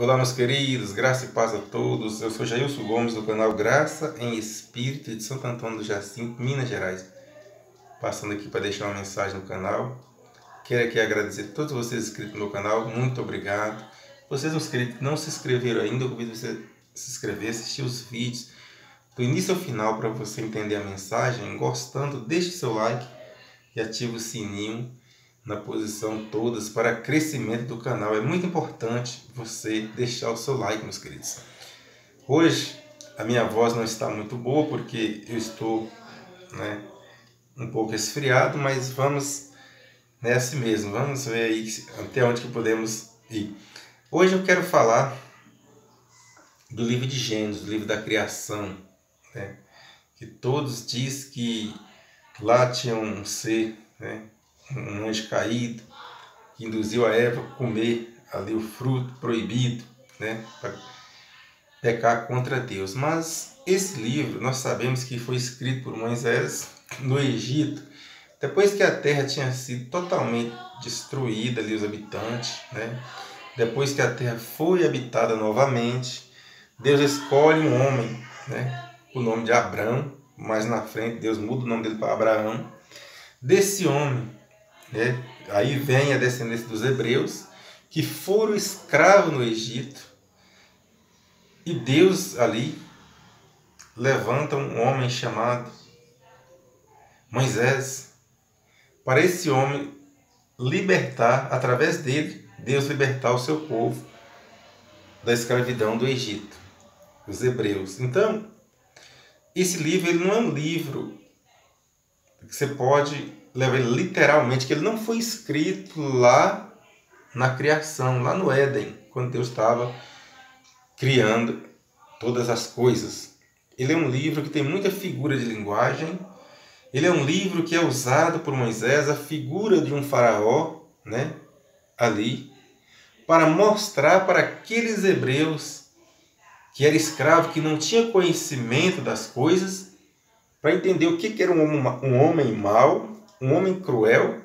Olá, meus queridos, graça e paz a todos. Eu sou Jailson Gomes, do canal Graça em Espírito de Santo Antônio do Jacinto, Minas Gerais. Passando aqui para deixar uma mensagem no canal. Quero aqui agradecer a todos vocês inscritos no meu canal, muito obrigado. Vocês inscritos que não se inscreveram ainda, eu convido você a se inscrever, assistir os vídeos do início ao final para você entender a mensagem. Gostando, deixe seu like e ative o sininho na posição todas para crescimento do canal. É muito importante você deixar o seu like, meus queridos. Hoje a minha voz não está muito boa porque eu estou um pouco resfriado, mas vamos nessa mesmo. Vamos ver aí até onde que podemos ir. Hoje eu quero falar do livro de Gênesis, do livro da criação, que todos dizem que lá tinha um ser, um anjo caído, que induziu a Eva a comer ali o fruto proibido, para pecar contra Deus. Mas esse livro, nós sabemos que foi escrito por Moisés no Egito, depois que a terra tinha sido totalmente destruída, ali os habitantes, depois que a terra foi habitada novamente, Deus escolhe um homem, o nome de Abrão. Mais na frente Deus muda o nome dele para Abraão. Desse homem, aí vem a descendência dos hebreus, que foram escravos no Egito, e Deus ali levanta um homem chamado Moisés, para esse homem libertar, através dele, Deus libertar o seu povo da escravidão do Egito, os hebreus. Então, esse livro ele não é um livro que você pode levar ele literalmente, que ele não foi escrito lá na criação, lá no Éden, quando Deus estava criando todas as coisas. Ele é um livro que tem muita figura de linguagem. Ele é um livro que é usado por Moisés, a figura de um faraó, ali, para mostrar para aqueles hebreus que era escravo, que não tinha conhecimento das coisas, para entender o que era um homem mau, um homem cruel,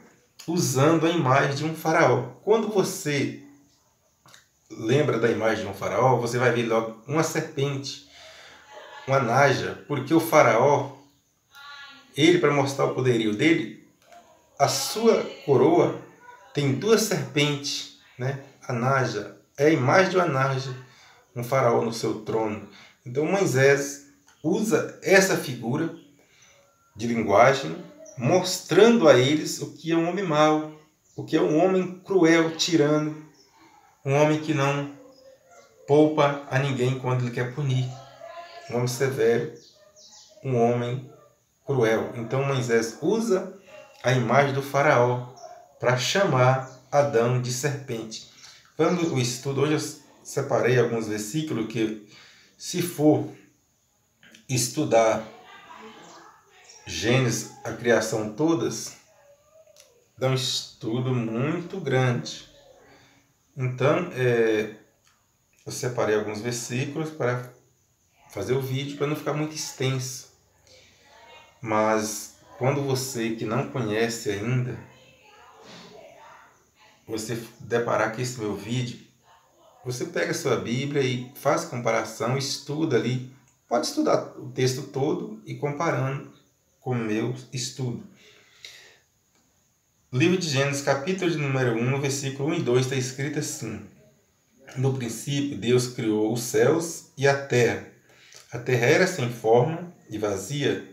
usando a imagem de um faraó. Quando você lembra da imagem de um faraó, você vai ver logo uma serpente, uma naja, porque o faraó, ele, para mostrar o poderio dele, a sua coroa tem duas serpentes, A naja é a imagem de uma naja, um faraó no seu trono. Então Moisés usa essa figura de linguagem, mostrando a eles o que é um homem mau, o que é um homem cruel, tirano, um homem que não poupa a ninguém quando ele quer punir, um homem severo, um homem cruel. Então Moisés usa a imagem do faraó para chamar Adão de serpente. Vamos ao estudo. Hoje eu separei alguns versículos que, se for estudar Gênesis, a criação todas, dá um estudo muito grande. Então, eu separei alguns versículos para fazer o vídeo, para não ficar muito extenso. Mas, quando você que não conhece ainda, você deparar com esse meu vídeo, você pega a sua Bíblia e faz comparação, estuda ali. Pode estudar o texto todo e comparando com o meu estudo. Livro de Gênesis, capítulo de número 1, versículo 1 e 2, está escrito assim: No princípio, Deus criou os céus e a terra. A terra era sem forma e vazia,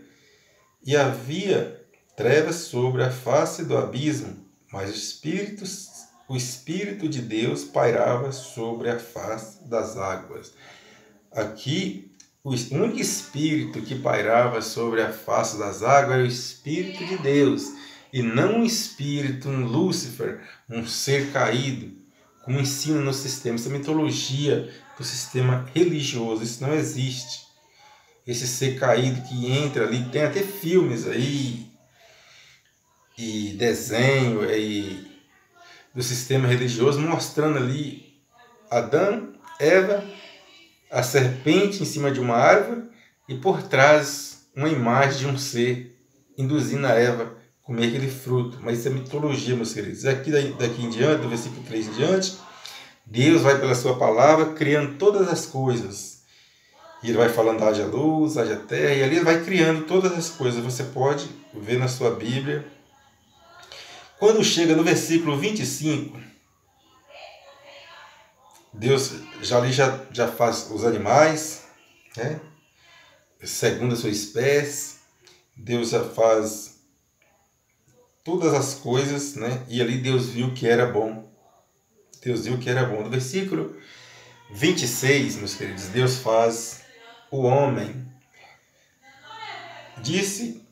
e havia trevas sobre a face do abismo, mas o Espírito de Deus pairava sobre a face das águas. Aqui, o único Espírito que pairava sobre a face das águas era o Espírito de Deus, e não um espírito, um Lúcifer, um ser caído, como ensina no sistema. Essa mitologia do sistema religioso, isso não existe. Esse ser caído que entra ali, tem até filmes aí, e desenho aí, do sistema religioso, mostrando ali Adão, Eva, a serpente em cima de uma árvore, e por trás uma imagem de um ser induzindo a Eva a comer aquele fruto. Mas isso é mitologia, meus queridos. Daqui em diante, do versículo 3 em diante, Deus vai pela sua palavra criando todas as coisas. E ele vai falando, haja luz, haja terra, e ali ele vai criando todas as coisas. Você pode ver na sua Bíblia. Quando chega no versículo 25, Deus já faz os animais, né? Segundo a sua espécie. Deus já faz todas as coisas, né? E ali Deus viu que era bom. Deus viu que era bom. No versículo 26, meus queridos, Deus faz o homem. Disse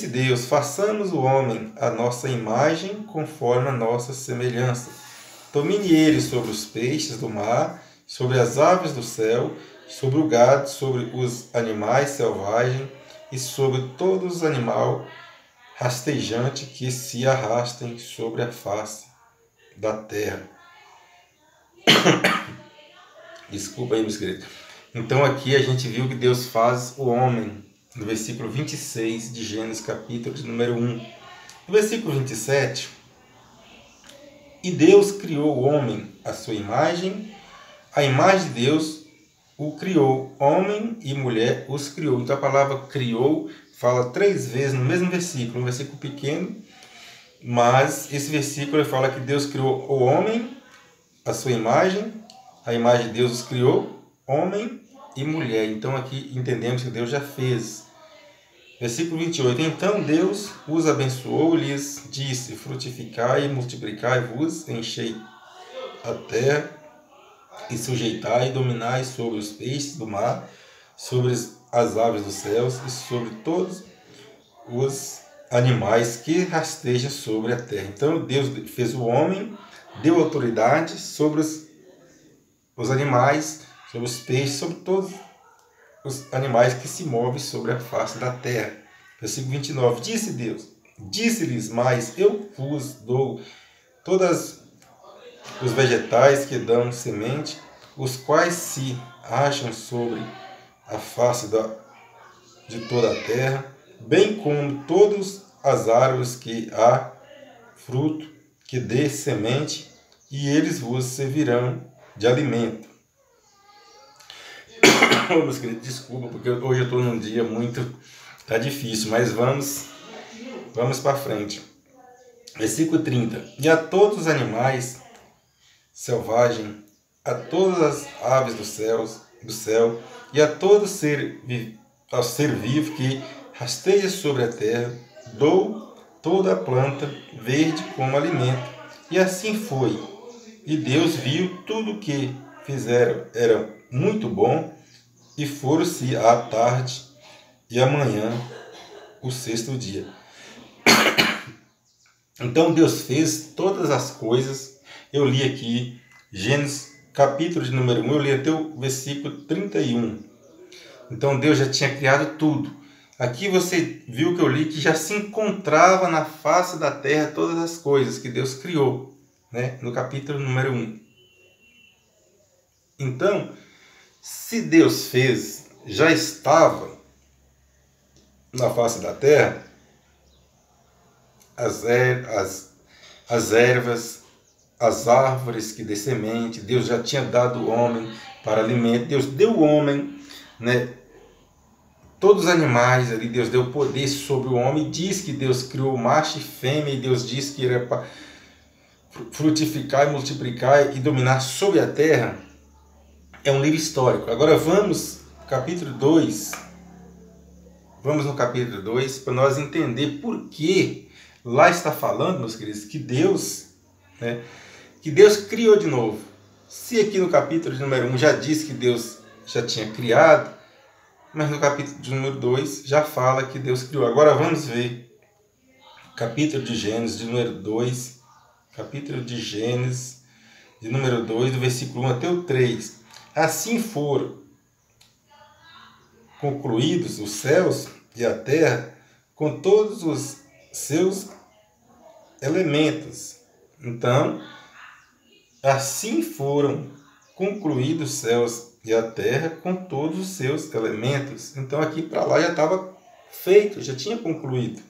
Deus, façamos o homem à nossa imagem, conforme a nossa semelhança. Domine ele sobre os peixes do mar, sobre as aves do céu, sobre o gado, sobre os animais selvagens e sobre todos os animais rastejantes que se arrastem sobre a face da terra. Desculpa aí, meus queridos. Então aqui a gente viu que Deus faz o homem, no versículo 26 de Gênesis, capítulo de número 1. No versículo 27, e Deus criou o homem à sua imagem, a imagem de Deus o criou, homem e mulher os criou. Então a palavra criou fala 3 vezes no mesmo versículo, um versículo pequeno, mas esse versículo fala que Deus criou o homem à sua imagem, a imagem de Deus os criou, homem e mulher. Então aqui entendemos que Deus já fez. Versículo 28. Então Deus os abençoou, lhes disse, frutificai e multiplicai-vos, enchei a terra e sujeitai e dominai sobre os peixes do mar, sobre as aves dos céus e sobre todos os animais que rastejam sobre a terra. Então Deus fez o homem, deu autoridade sobre os animais, sobre os peixes, sobre todos os animais que se movem sobre a face da terra. Versículo 29. Disse Deus, disse-lhes, mas eu vos dou todos os vegetais que dão semente, os quais se acham sobre a face de toda a terra, bem como todas as árvores que há fruto, que dê semente, e eles vos servirão de alimento. Meus queridos, desculpa, porque hoje eu estou num dia muito... Está difícil, mas vamos para frente. Versículo 30. E a todos os animais selvagens, a todas as aves do céu e a todo ser vivo que rasteja sobre a terra, dou toda a planta verde como alimento. E assim foi. E Deus viu tudo o que fizeram era muito bom, e foram-se à tarde e amanhã o sexto dia. Então Deus fez todas as coisas. Eu li aqui Gênesis capítulo de número 1, eu li até o versículo 31. Então Deus já tinha criado tudo. Aqui você viu que eu li que já se encontrava na face da terra todas as coisas que Deus criou, né? No capítulo número 1. Então, se Deus fez, já estava na face da terra, as ervas, as árvores que dê semente, Deus já tinha dado o homem para alimento, Deus deu o homem, né? Todos os animais ali, Deus deu poder sobre o homem, diz que Deus criou macho e fêmea, e Deus disse que era para frutificar e multiplicar e dominar sobre a terra. É um livro histórico. Agora vamos no capítulo 2. Vamos no capítulo 2 para nós entender por que lá está falando, meus queridos, que Deus, né, que Deus criou de novo. Se aqui no capítulo de número 1 já diz que Deus já tinha criado, mas no capítulo de número 2 já fala que Deus criou. Agora vamos ver capítulo de Gênesis de número 2, capítulo de Gênesis de número 2, do versículo 1 até o 3. Assim foram concluídos os céus e a terra com todos os seus elementos. Então, assim foram concluídos os céus e a terra com todos os seus elementos. Então, aqui para lá já estava feito, já tinha concluído.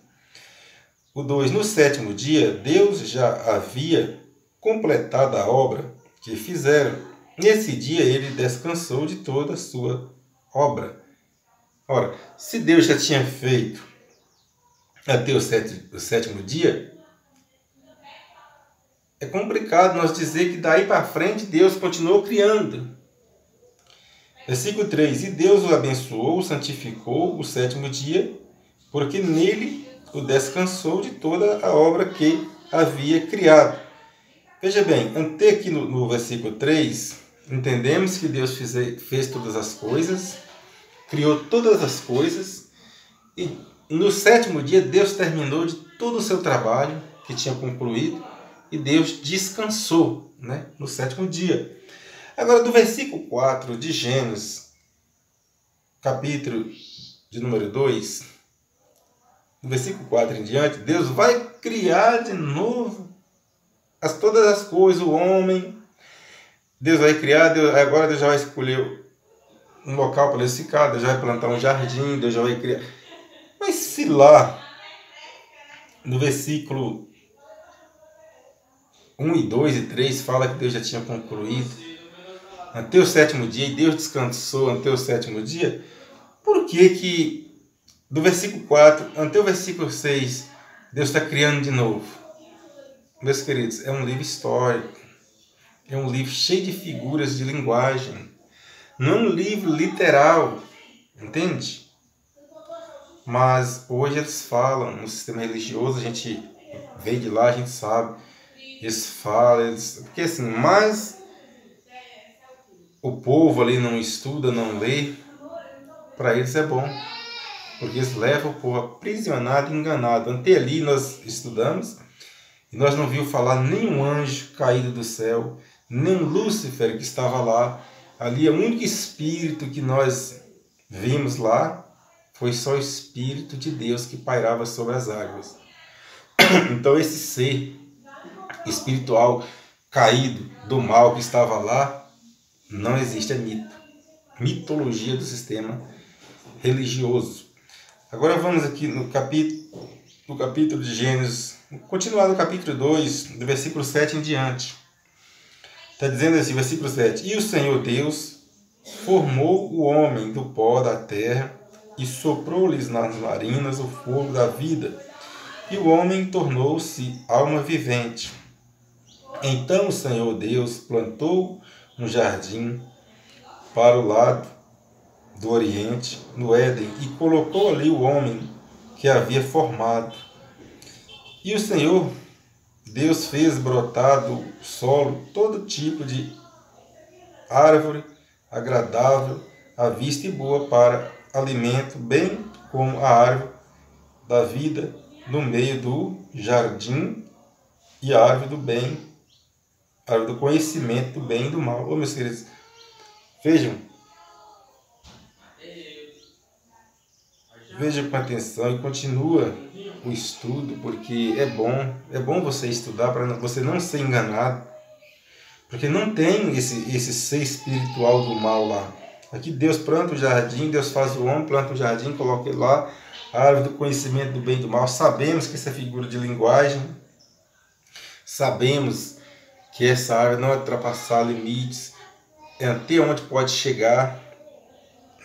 O 2. No sétimo dia, Deus já havia completada a obra que fizeram, nesse dia ele descansou de toda a sua obra. Ora, se Deus já tinha feito até o sétimo dia, é complicado nós dizer que daí para frente Deus continuou criando. Versículo 3. E Deus o abençoou, santificou o sétimo dia, porque nele o descansou de toda a obra que havia criado. Veja bem, até aqui no versículo 3, entendemos que Deus fez todas as coisas, criou todas as coisas, e no sétimo dia Deus terminou de todo o seu trabalho que tinha concluído, e Deus descansou, né, no sétimo dia. Agora, do versículo 4 de Gênesis, capítulo de número 2, do versículo 4 em diante, Deus vai criar de novo todas as coisas, o homem. Deus vai criar, agora Deus já vai escolher um local para eles ficar, Deus já vai plantar um jardim, Deus já vai criar. Mas se lá, no versículo 1 e 2 e 3, fala que Deus já tinha concluído até o sétimo dia, e Deus descansou até o sétimo dia, por que do versículo 4 até o versículo 6, Deus está criando de novo? Meus queridos, é um livro histórico, é um livro cheio de figuras de linguagem, não é um livro literal, entende? Mas hoje eles falam, no sistema religioso, a gente veio de lá, a gente sabe, eles falam, porque assim, mas o povo ali não estuda, não lê, para eles é bom, porque eles levam o povo aprisionado e enganado. Até ali nós estudamos, e nós não vimos falar nenhum anjo caído do céu, nem Lúcifer que estava lá. Ali o único espírito que nós vimos lá foi só o Espírito de Deus que pairava sobre as águas. Então esse ser espiritual caído do mal que estava lá não existe, é mito. Mitologia do sistema religioso. Agora vamos aqui no capítulo de Gênesis, continuar no capítulo 2, do versículo 7 em diante. Está dizendo assim, versículo 7. E o Senhor Deus formou o homem do pó da terra e soprou-lhes nas narinas o fogo da vida, e o homem tornou-se alma vivente. Então o Senhor Deus plantou um jardim para o lado do oriente, no Éden, e colocou ali o homem que havia formado. E o Senhor Deus fez brotar do solo todo tipo de árvore agradável à vista e boa para alimento, bem como a árvore da vida no meio do jardim e a árvore do bem, a árvore do conhecimento do bem e do mal. Ô, meus queridos, vejam com atenção e continua o estudo, porque é bom você estudar para você não ser enganado, porque não tem esse ser espiritual do mal lá. Aqui Deus planta o jardim, Deus faz o homem, planta o jardim, coloca ele lá, a árvore do conhecimento do bem e do mal. Sabemos que essa é figura de linguagem, sabemos que essa árvore não é ultrapassar limites, é até onde pode chegar,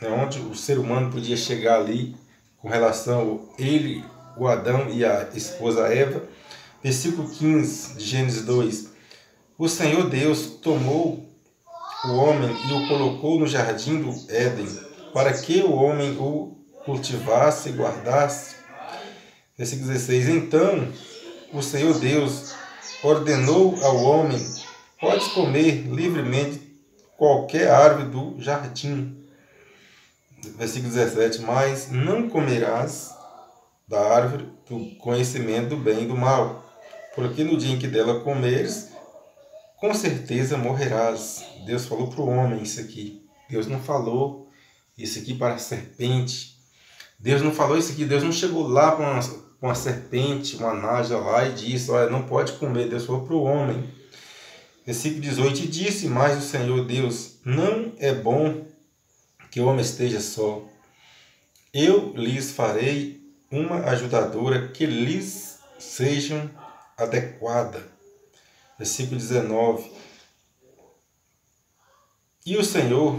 é onde o ser humano podia chegar ali, com relação a ele, o Adão e a esposa Eva. Versículo 15 de Gênesis 2. O Senhor Deus tomou o homem e o colocou no jardim do Éden, para que o homem o cultivasse e guardasse. Versículo 16. Então o Senhor Deus ordenou ao homem: podes comer livremente qualquer árvore do jardim. Versículo 17. Mas não comerás da árvore do conhecimento do bem e do mal, porque no dia em que dela comeres, com certeza morrerás. Deus falou para o homem isso aqui. Deus não falou isso aqui para a serpente. Deus não falou isso aqui. Deus não chegou lá com a serpente, uma naja lá e disse: olha, não pode comer. Deus falou para o homem. Versículo 18. E disse mais o Senhor Deus: não é bom que o homem esteja só. Eu lhes farei uma ajudadora que lhes seja adequada. versículo 19. E o Senhor,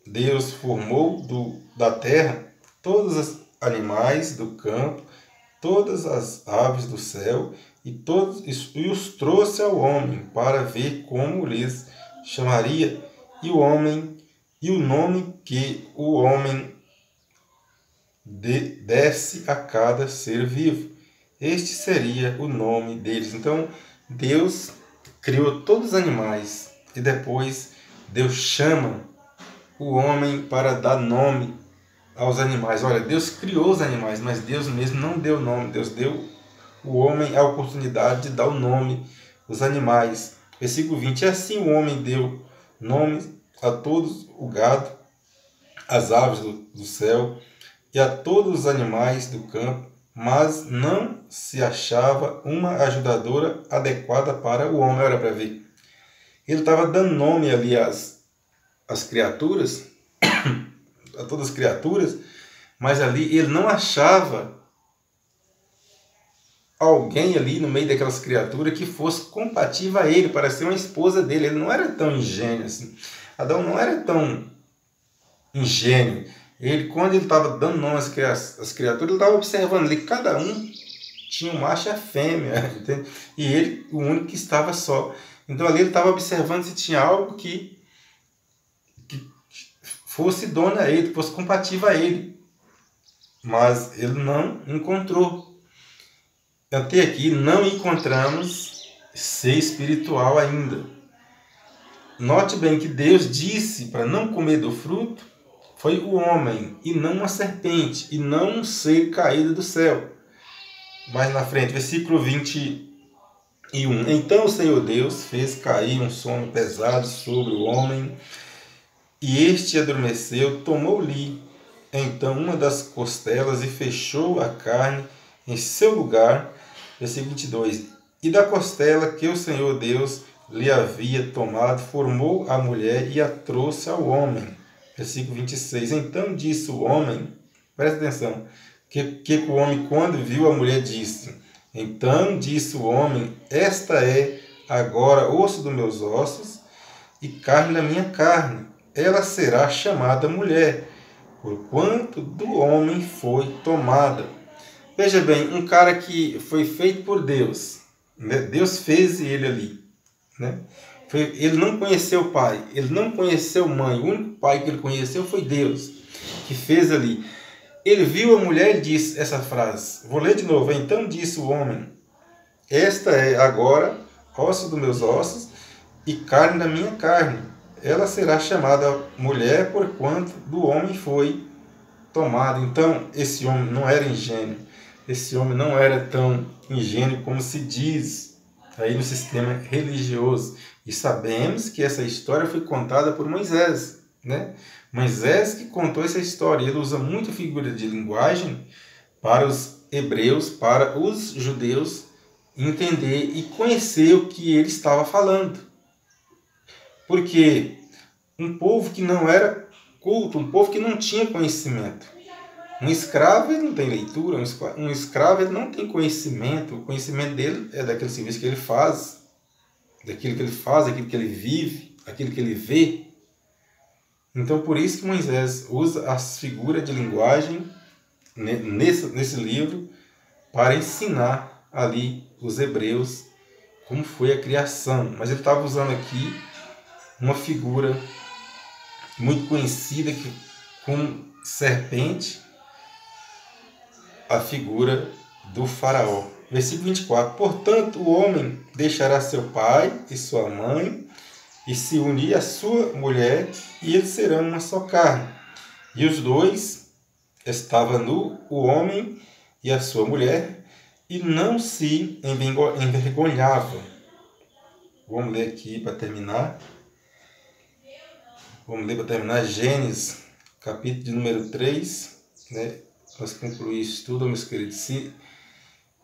Deus, formou da terra todos os animais do campo, todas as aves do céu, e os trouxe ao homem para ver como lhes chamaria, e o nome que o homem desse a cada ser vivo. Este seria o nome deles. Então, Deus criou todos os animais e depois Deus chama o homem para dar nome aos animais. Olha, Deus criou os animais, mas Deus mesmo não deu nome. Deus deu o homem a oportunidade de dar o nome aos animais. Versículo 20. E assim o homem deu nome a todos o gado, às aves do céu e a todos os animais do campo, mas não se achava uma ajudadora adequada para o homem. Olha para ver. Ele estava dando nome ali às criaturas, a todas as criaturas, mas ali ele não achava alguém ali no meio daquelas criaturas que fosse compatível a ele, para ser uma esposa dele. Ele não era tão ingênuo assim. Adão não era tão ingênuo. Ele, quando ele estava dando nome às criaturas, ele estava observando ali que cada um tinha um macho e a fêmea, entende? E ele, o único que estava só. Então ali ele estava observando se tinha algo que fosse idôneo a ele, que fosse compatível a ele. Mas ele não encontrou. Até aqui não encontramos ser espiritual ainda. Note bem que Deus disse para não comer do fruto foi o homem, e não uma serpente, e não um ser caído do céu. Mais na frente, versículo 21. Então o Senhor Deus fez cair um sono pesado sobre o homem, e este adormeceu, tomou-lhe então uma das costelas e fechou a carne em seu lugar. Versículo 22. E da costela que o Senhor Deus lhe havia tomado, formou a mulher e a trouxe ao homem. Versículo 26. Então disse o homem, presta atenção, que o homem, quando viu a mulher, disse: Então disse o homem: Esta é agora osso dos meus ossos e carne da minha carne. Ela será chamada mulher, porquanto do homem foi tomada. Veja bem, um cara que foi feito por Deus, né? Deus fez ele ali, né? Ele não conheceu pai, ele não conheceu mãe, o único pai que ele conheceu foi Deus, que fez ali. Ele viu a mulher e disse essa frase, vou ler de novo. Então disse o homem: Esta é agora osso dos meus ossos e carne da minha carne. Ela será chamada mulher, porquanto do homem foi tomada. Então, esse homem não era ingênuo. Esse homem não era tão ingênuo como se diz aí no sistema religioso. E sabemos que essa história foi contada por Moisés, né? Moisés que contou essa história. Ele usa muito figura de linguagem para os hebreus, para os judeus entender e conhecer o que ele estava falando. Porque um povo que não era culto, um povo que não tinha conhecimento. Um escravo ele não tem leitura, um escravo ele não tem conhecimento. O conhecimento dele é daquele serviço que ele faz, daquilo que ele faz, daquilo que ele vive, aquilo que ele vê. Então, por isso que Moisés usa as figuras de linguagem nesse livro para ensinar ali os hebreus como foi a criação. Mas ele estava usando aqui uma figura muito conhecida com serpente, a figura do faraó. Versículo 24. Portanto, o homem deixará seu pai e sua mãe e se unir à sua mulher, e eles serão uma só carne. E os dois estavam nu, o homem e a sua mulher, e não se envergonhavam. Vamos ler aqui para terminar. Vamos ler para terminar Gênesis, capítulo de número 3, né? Nós concluímos isso tudo, meus queridos. Se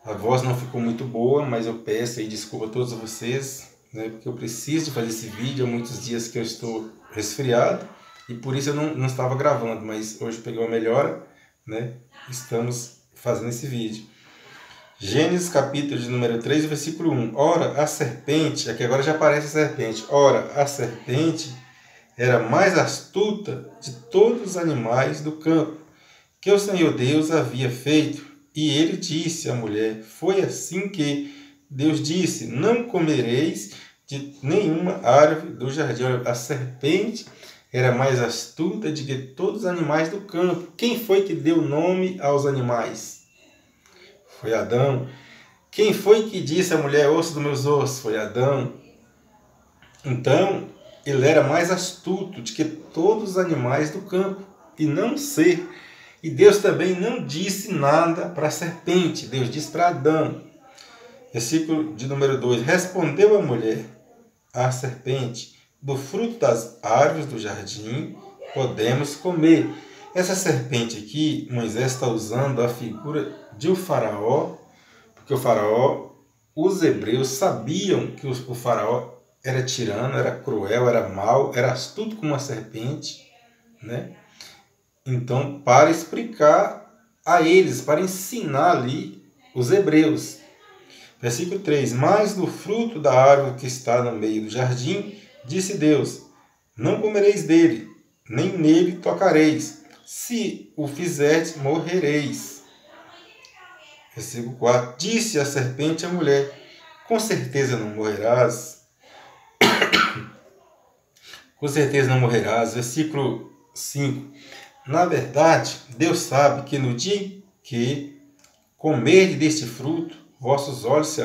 a voz não ficou muito boa, mas eu peço aí desculpa a todos vocês, né? Porque eu preciso de fazer esse vídeo. Há muitos dias que eu estou resfriado e por isso eu não estava gravando, mas hoje peguei uma melhora, né? Estamos fazendo esse vídeo. Gênesis capítulo de número 3, versículo 1. Ora, a serpente, aqui agora já aparece a serpente. Ora, a serpente era mais astuta de todos os animais do campo que o Senhor Deus havia feito. E ele disse à mulher, foi assim que Deus disse, não comereis de nenhuma árvore do jardim. A serpente era mais astuta de que todos os animais do campo. Quem foi que deu nome aos animais? Foi Adão. Quem foi que disse à mulher, osso dos meus ossos? Foi Adão. Então, ele era mais astuto de que todos os animais do campo, e não ser. E Deus também não disse nada para a serpente, Deus disse para Adão. Versículo de número 2. Respondeu a mulher à serpente, do fruto das árvores do jardim podemos comer. Essa serpente aqui, Moisés está usando a figura de um faraó, porque o faraó, os hebreus sabiam que o faraó era tirano, era cruel, era mau, era astuto como uma serpente, né? Então, para explicar a eles, para ensinar ali os hebreus. Versículo 3. Mas do fruto da árvore que está no meio do jardim, disse Deus, não comereis dele, nem nele tocareis. Se o fizerdes, morrereis. Versículo 4. Disse a serpente à mulher, com certeza não morrerás. Com certeza não morrerás. Versículo 5. Na verdade, Deus sabe que no dia que comerdes deste fruto, vossos olhos se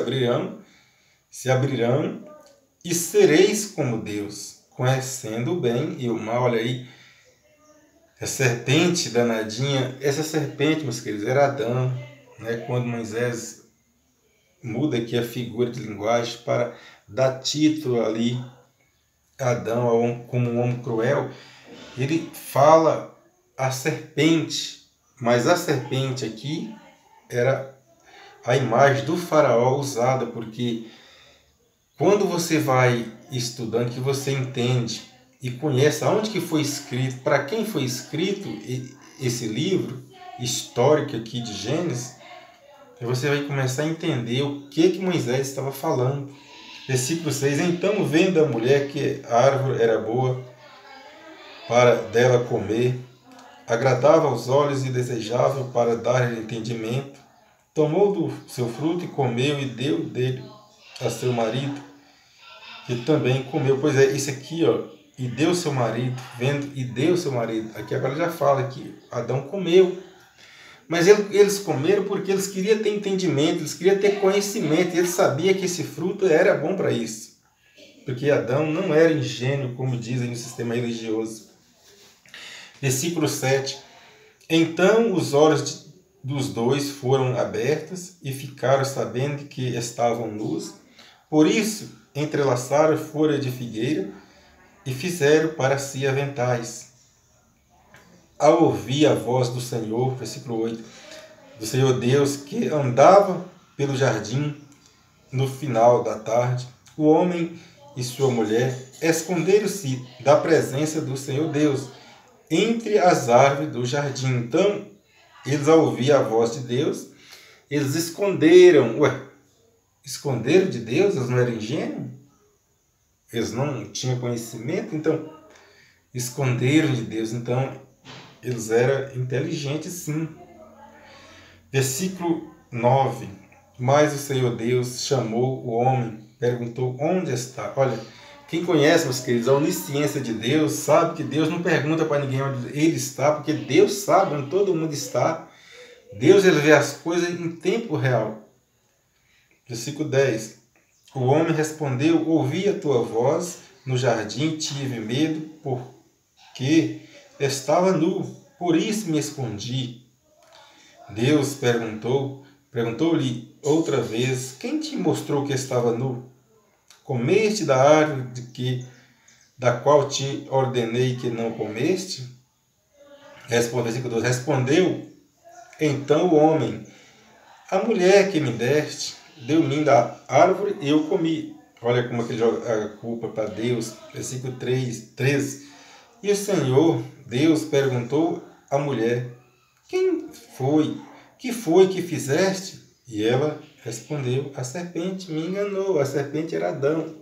abrirão e sereis como Deus, conhecendo o bem e o mal. Olha aí, a serpente danadinha, essa serpente, meus queridos, era Adão, né? Quando Moisés muda aqui a figura de linguagem para dar título ali a Adão como um homem cruel, ele fala a serpente, mas a serpente aqui era a imagem do faraó usada, porque quando você vai estudando, que você entende e conhece aonde que foi escrito, para quem foi escrito esse livro histórico aqui de Gênesis, você vai começar a entender o que Moisés estava falando. Versículo 6. Então, vendo a mulher que a árvore era boa para dela comer, agradável aos olhos e desejável para dar-lhe entendimento, tomou do seu fruto e comeu e deu dele a seu marido, que também comeu. Pois é, isso aqui, ó, e deu seu marido, vendo, e deu seu marido. Aqui agora já fala que Adão comeu. Mas eles comeram porque eles queriam ter entendimento, eles queriam ter conhecimento, e eles sabiam que esse fruto era bom para isso. Porque Adão não era ingênuo, como dizem no sistema religioso. Versículo 7. Então os olhos dos dois foram abertos e ficaram sabendo que estavam nus. Por isso, entrelaçaram folha de figueira e fizeram para si aventais. Ao ouvir a voz do Senhor, versículo 8, do Senhor Deus, que andava pelo jardim no final da tarde, o homem e sua mulher esconderam-se da presença do Senhor Deus entre as árvores do jardim. Então, eles, ao ouvir a voz de Deus, eles esconderam. Esconderam de Deus? Eles não eram ingênuos? Eles não tinham conhecimento? Então, esconderam de Deus. Então, eles eram inteligentes, sim. Versículo 9. Mas o Senhor Deus chamou o homem, perguntou, onde está? Olha, quem conhece, meus queridos, a onisciência de Deus, sabe que Deus não pergunta para ninguém onde ele está, porque Deus sabe onde todo mundo está. Deus, ele vê as coisas em tempo real. Versículo 10. O homem respondeu, ouvi a tua voz no jardim, tive medo, porque estava nu, por isso me escondi. Deus perguntou-lhe outra vez, quem te mostrou que estava nu? Comeste da árvore da qual te ordenei que não comeste? Versículo 12. Respondeu então o homem, a mulher que me deste, deu-me da árvore e eu comi. Olha como é que joga a culpa para Deus. Versículo 13. E o Senhor Deus perguntou à mulher, que foi que fizeste? E ela respondeu: a serpente me enganou. A serpente era Adão.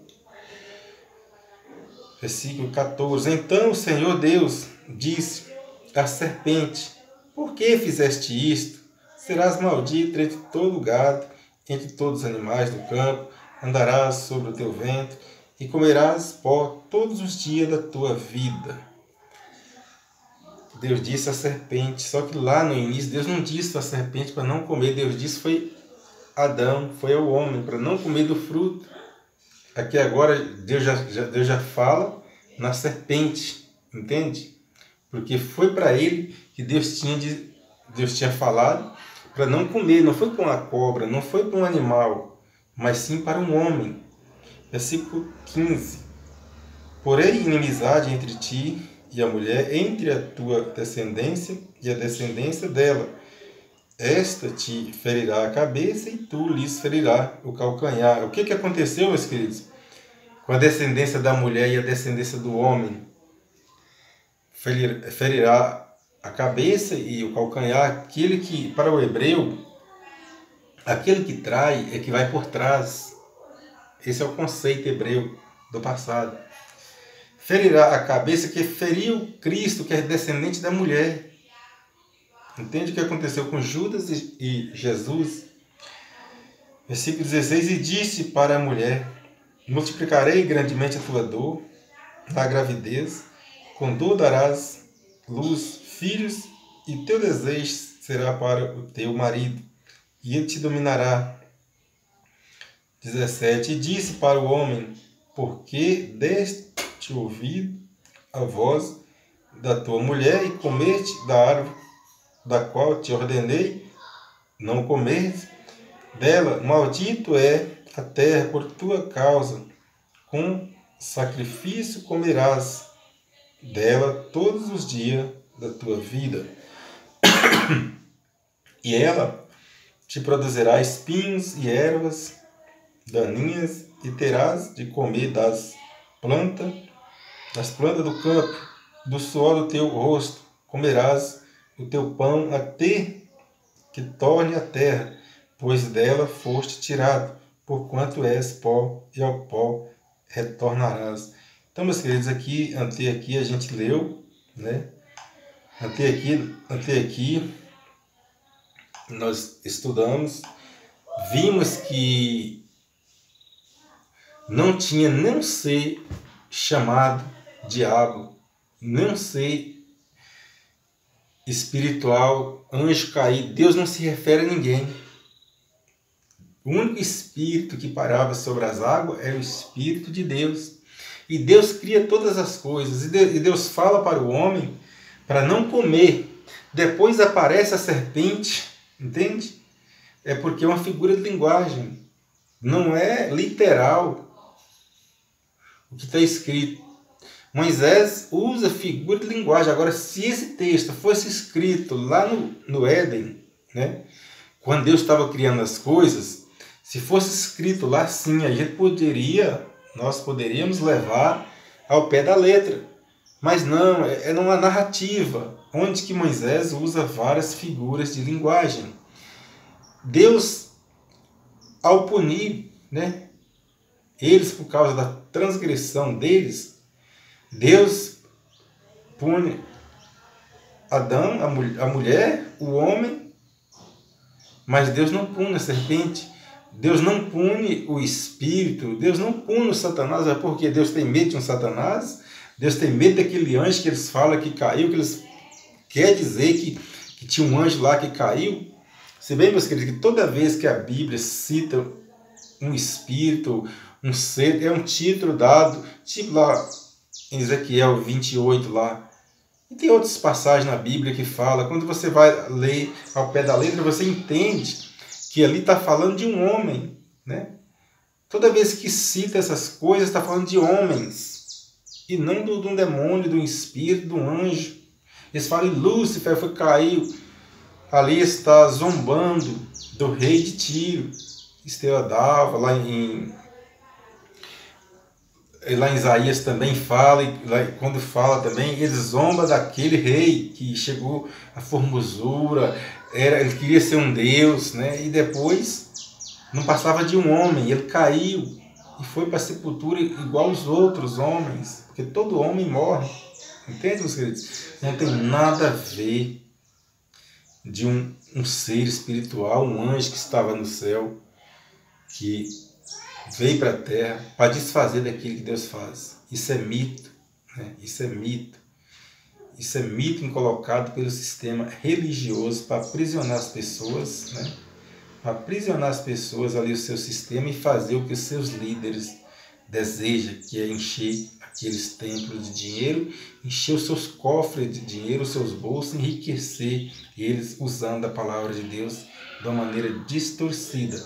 Versículo 14. Então o Senhor Deus disse à serpente: por que fizeste isto? Serás maldito entre todo o gado, entre todos os animais do campo, andarás sobre o teu ventre e comerás pó todos os dias da tua vida. Deus disse à serpente, só que lá no início Deus não disse à serpente para não comer, Deus disse foi Adão, foi ao homem, para não comer do fruto. Aqui agora Deus já fala na serpente, entende? Porque foi para ele que Deus tinha falado para não comer, não foi para uma cobra, não foi para um animal, mas sim para um homem. Versículo 15. Porém, inimizade entre ti e a mulher, entre a tua descendência e a descendência dela. Esta te ferirá a cabeça e tu lhes ferirá o calcanhar. O que aconteceu, meus queridos? Com a descendência da mulher e a descendência do homem, ferirá a cabeça e o calcanhar. Aquele que, para o hebreu, aquele que trai é que vai por trás. Esse é o conceito hebreu do passado. Ferirá a cabeça, que feriu Cristo, que é descendente da mulher. Entende o que aconteceu com Judas e Jesus? Versículo 16. E disse para a mulher: multiplicarei grandemente a tua dor na gravidez, com dor darás luz, filhos, e teu desejo será para o teu marido, e ele te dominará. 17. E disse para o homem: porque deste ouvido a voz da tua mulher e comeste da árvore da qual te ordenei não comeres, dela maldito é a terra por tua causa, com sacrifício comerás dela todos os dias da tua vida. E ela te produzirá espinhos e ervas daninhas, e terás de comer das plantas do campo, do suor do teu rosto comerás o teu pão até que torne a terra, pois dela foste tirado, porquanto és pó, e ao pó retornarás. Então, meus queridos, até aqui a gente leu, né? Até aqui nós estudamos, vimos que não tinha nem ser chamado diabo, nem ser espiritual, anjo caído. Deus não se refere a ninguém. O único espírito que parava sobre as águas é o Espírito de Deus. E Deus cria todas as coisas. E Deus fala para o homem para não comer. Depois aparece a serpente, entende? É porque é uma figura de linguagem. Não é literal o que está escrito. Moisés usa figura de linguagem. Agora, se esse texto fosse escrito lá no Éden, né, quando Deus estava criando as coisas, se fosse escrito lá, sim, nós poderíamos levar ao pé da letra. Mas não, é numa narrativa, onde que Moisés usa várias figuras de linguagem. Deus, ao punir, né, eles por causa da transgressão deles, Deus pune Adão, a mulher, o homem, mas Deus não pune a serpente, Deus não pune o espírito, Deus não pune o Satanás. É porque Deus tem medo de um Satanás, Deus tem medo daquele anjo que eles falam que caiu, que eles quer dizer que tinha um anjo lá que caiu. Se bem, meus queridos, que toda vez que a Bíblia cita um espírito, um ser, é um título dado, tipo lá em Ezequiel 28 lá. E tem outras passagens na Bíblia que fala, quando você vai ler ao pé da letra, você entende que ali está falando de um homem, né? Toda vez que cita essas coisas, está falando de homens, e não de um demônio, de um espírito, de um anjo. Eles falam, Lúcifer caiu, ali está zombando do rei de Tiro, Estrela d'Alva, lá lá em Isaías também fala, e lá, quando fala também, ele zomba daquele rei que chegou à formosura, ele queria ser um Deus, né? E depois não passava de um homem, ele caiu e foi para a sepultura igual os outros homens, porque todo homem morre, entende, meus queridos? Não tem nada a ver de um ser espiritual, um anjo que estava no céu, que veio para a terra para desfazer daquilo que Deus faz. Isso é mito, né? Isso é mito. Isso é mito colocado pelo sistema religioso para aprisionar as pessoas, né? Para aprisionar as pessoas ali, o seu sistema, e fazer o que os seus líderes desejam, que é encher aqueles templos de dinheiro, encher os seus cofres de dinheiro, os seus bolsos, enriquecer eles usando a palavra de Deus de uma maneira distorcida.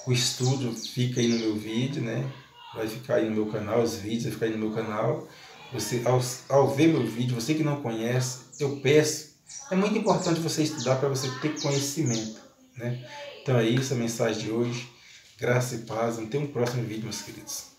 O estudo fica aí no meu vídeo, né? Vai ficar aí no meu canal, os vídeos vão ficar aí no meu canal. Você, ao ver meu vídeo, você que não conhece, eu peço, é muito importante você estudar para você ter conhecimento, né? Então é isso, a mensagem de hoje. Graça e paz. Até um próximo vídeo, meus queridos.